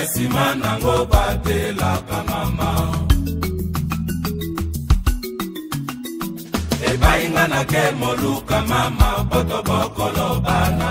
kesi manango batelaka mama. Ebainga na ke moluka mama poto bokolo bana.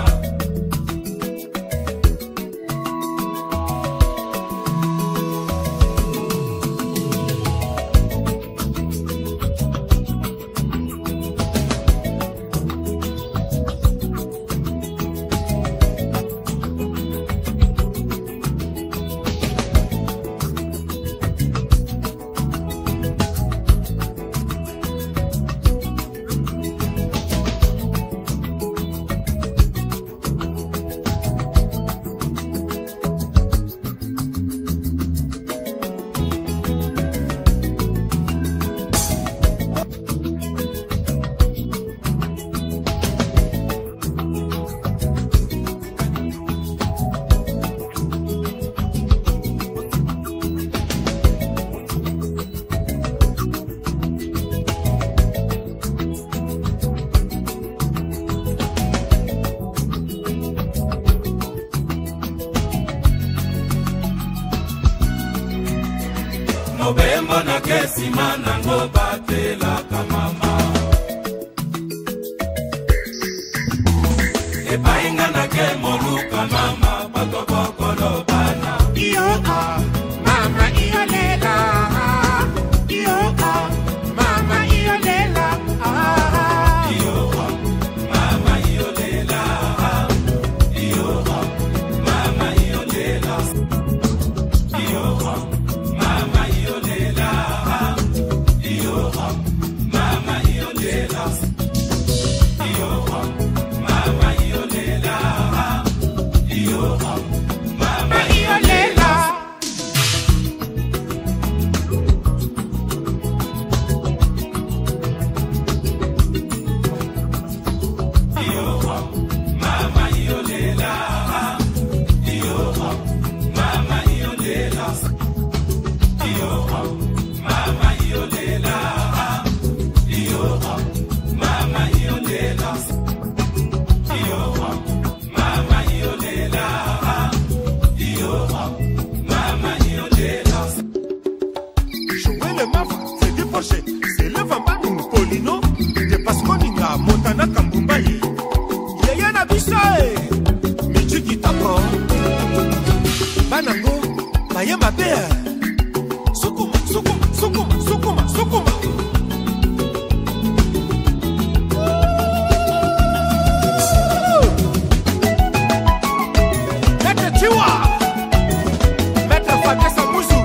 Mobembo na kesi manango batelaka mama. Ebainga na ke moluka mama poto bokolo bana. Iyo mama iyo lela. Iyo mama iyo lela. Iyo mama iyo lela. Iyo mama iyo lela. Iyo mama iyo lela. Iyo mama iyo lela. Iyo mama iyo lela. Iyo mama iyo lela. C'est le vamba nous polino de Pasconinga Montana Kambumbaye Yaya na bisae Michiki tapo Banango Mayema bea Sukuma Sukuma Sukuma Sukuma Sukuma Mete Chiwa Mete Fagesa Musu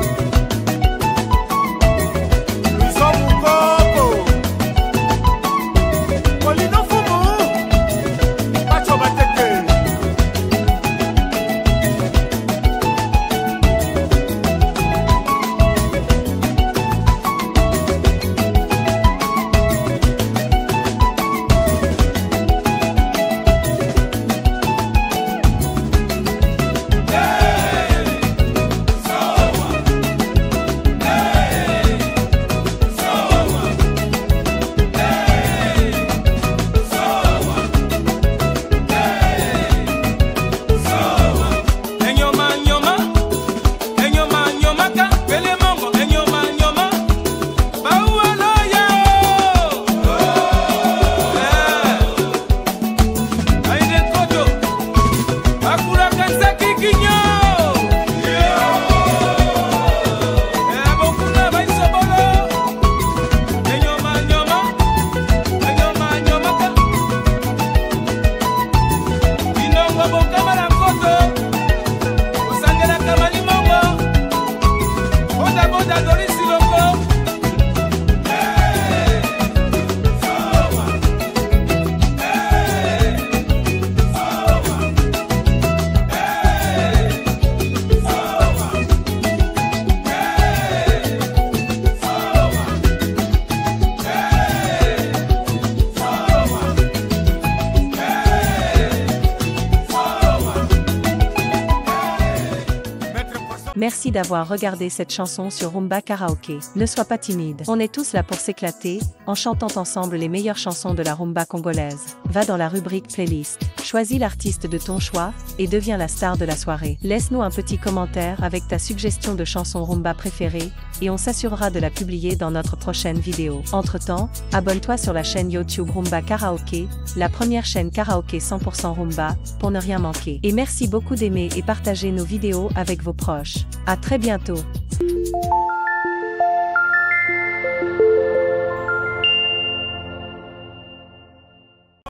Merci d'avoir regardé cette chanson sur Rumba Karaoké. Ne sois pas timide. On est tous là pour s'éclater, en chantant ensemble les meilleures chansons de la rumba congolaise. Va dans la rubrique playlist. Choisis l'artiste de ton choix, et deviens la star de la soirée. Laisse-nous un petit commentaire avec ta suggestion de chanson rumba préférée, et on s'assurera de la publier dans notre prochaine vidéo. Entre-temps, abonne-toi sur la chaîne YouTube Rumba Karaoké, la première chaîne karaoké 100% rumba, pour ne rien manquer. Et merci beaucoup d'aimer et partager nos vidéos avec vos proches. À très bientôt.